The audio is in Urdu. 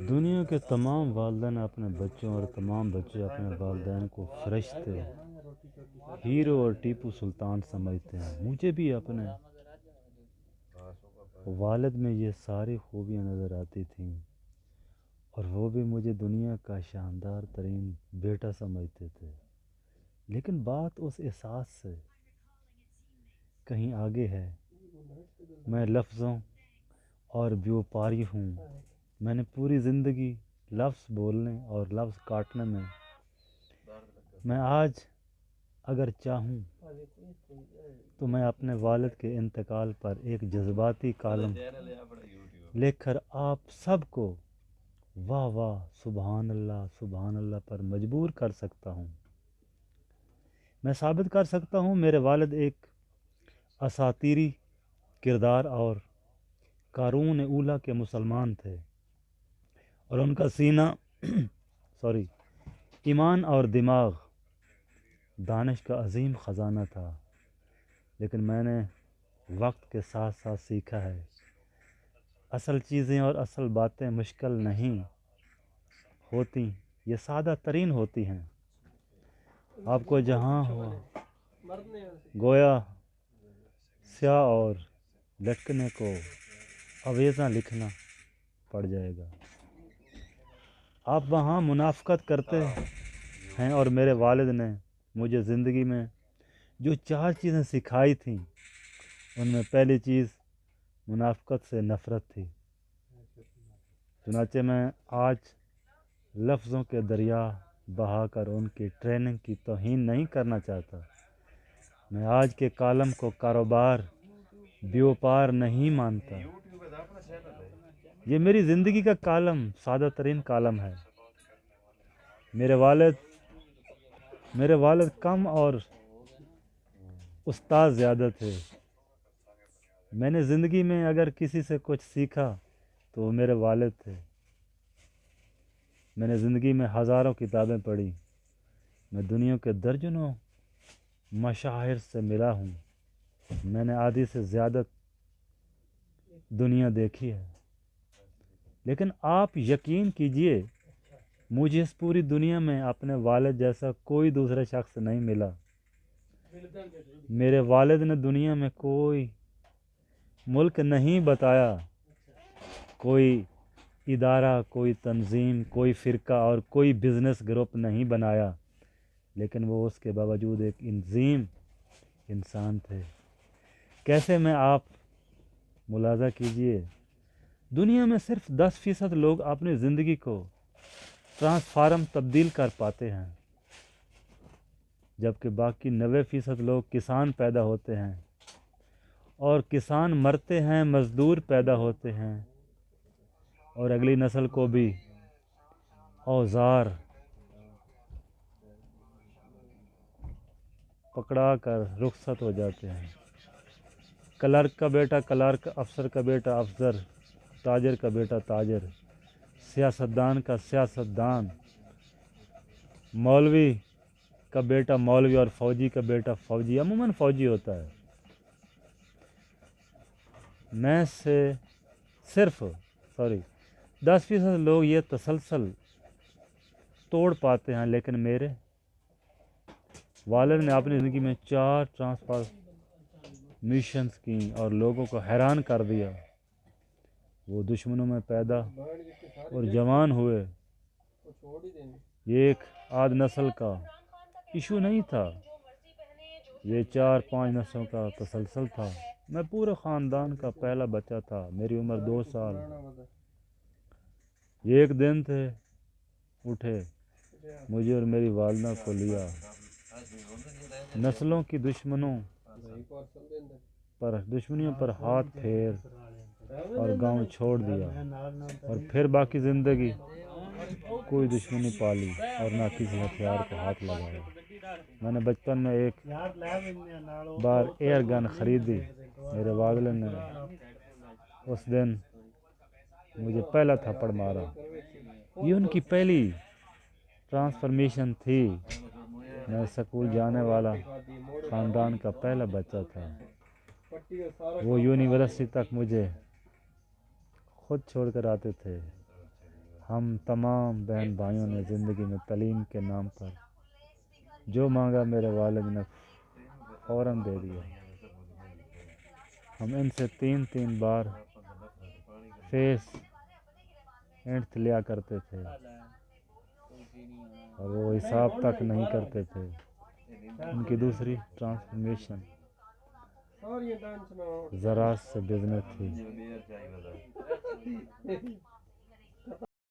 دنیا کے تمام والدین اپنے بچوں اور تمام بچے اپنے والدین کو فرشتے، ہیرو اور ٹیپو سلطان سمجھتے ہیں۔ مجھے بھی اپنے والد میں یہ ساری خوبیاں نظر آتی تھیں، اور وہ بھی مجھے دنیا کا شاندار ترین بیٹا سمجھتے تھے۔ لیکن بات اس احساس سے کہیں آگے ہے۔ میں لفظوں اور بیوپاری ہوں۔ میں نے پوری زندگی لفظ بولنے اور لفظ کاٹنے میں آج اگر چاہوں تو میں اپنے والد کے انتقال پر ایک جذباتی کالم لکھ کر آپ سب کو واہ واہ سبحان اللہ پر مجبور کر سکتا ہوں۔ میں ثابت کر سکتا ہوں میرے والد ایک اساطیری کردار اور قارون اولیٰ کے مسلمان تھے، اور ان کا سینہ ایمان اور دماغ دانش کا عظیم خزانہ تھا۔ لیکن میں نے وقت کے ساتھ ساتھ سیکھا ہے، اصل چیزیں اور اصل باتیں مشکل نہیں ہوتی، یہ سادہ ترین ہوتی ہیں۔ آپ کو جہاں ہوا گویا سیاہ اور لٹکنے کو اویزاں لکھنا پڑ جائے گا۔ آپ وہاں منافقت کرتے ہیں، اور میرے والد نے مجھے زندگی میں جو 4 چیزیں سکھائی تھیں، ان میں پہلی چیز منافقت سے نفرت تھی۔ چنانچہ میں آج لفظوں کے دریا بہا کر ان کی ٹریننگ کی توہین نہیں کرنا چاہتا۔ میں آج کے کالم کو کاروبار بیوپار نہیں مانتا۔ یہ میری زندگی کا کالم سادہ ترین کالم ہے۔ میرے والد کم اور استاد زیادہ تھے۔ میں نے زندگی میں اگر کسی سے کچھ سیکھا تو وہ میرے والد تھے۔ میں نے زندگی میں ہزاروں کتابیں پڑھی، میں دنیا کے درجنوں مشاہیر سے ملا ہوں، میں نے آدھی سے زیادہ دنیا دیکھی ہے۔ لیکن آپ یقین کیجئے، مجھے اس پوری دنیا میں اپنے والد جیسا کوئی دوسرا شخص نہیں ملا۔ میرے والد نے دنیا میں کوئی ملک نہیں بتایا، کوئی ادارہ، کوئی تنظیم، کوئی فرقہ اور کوئی بزنس گروپ نہیں بنایا، لیکن وہ اس کے باوجود ایک عظیم انسان تھے۔ کیسے؟ میں آپ ملاحظہ کیجئے، دنیا میں صرف 10% لوگ اپنی زندگی کو ٹرانسفارم تبدیل کر پاتے ہیں، جبکہ باقی 90% لوگ کسان پیدا ہوتے ہیں، اور کسان مرتے ہیں، مزدور پیدا ہوتے ہیں، اور اگلی نسل کو بھی اوزار پکڑا کر رخصت ہو جاتے ہیں۔ کلرک کا بیٹا کلرک، افسر کا بیٹا افسر، تاجر کا بیٹا تاجر، سیاستدان کا سیاستدان، مولوی کا بیٹا مولوی، اور فوجی کا بیٹا فوجی، عموماً فوجی ہوتا ہے۔ میں سے صرف 10% لوگ یہ تسلسل توڑ پاتے ہیں، لیکن میرے والد نے اپنی زندگی میں 4 ٹرانسفارمیشنز کی اور لوگوں کو حیران کر دیا۔ وہ دشمنوں میں پیدا اور جوان ہوئے۔ یہ ایک آدھ نسل کا ایشو نہیں تھا، یہ 4-5 نسلوں کا تسلسل تھا۔ میں پورے خاندان کا پہلا بچہ تھا، میری عمر 2 سال۔ یہ ایک دن تھے، اٹھے، مجھے اور میری والدہ کو لیا، نسلوں کی دشمنیوں پر ہاتھ پھیر اور گاؤں چھوڑ دیا، اور پھر باقی زندگی کوئی دشمنی پالی اور نہ کسی ہتھیار کو ہاتھ لگایا۔ میں نے بچپن میں ایک بار ایئر گن خریدی۔ میرے والد نے اس دن مجھے پہلا تھپڑ مارا۔ یہ ان کی پہلی ٹرانسفارمیشن تھی۔ میں سکول جانے والا خاندان کا پہلا بچہ تھا۔ وہ یونیورسٹی تک مجھے خود چھوڑ کر آتے تھے۔ ہم تمام بہن بھائیوں نے زندگی میں تعلیم کے نام پر جو مانگا میرے والد نے فوراً دے دیا۔ ہم ان سے 3 بار فیس اینڈ لیا کرتے تھے اور وہ حساب تک نہیں کرتے تھے۔ ان کی دوسری ٹرانسفارمیشن زراعت سے بزنس تھی۔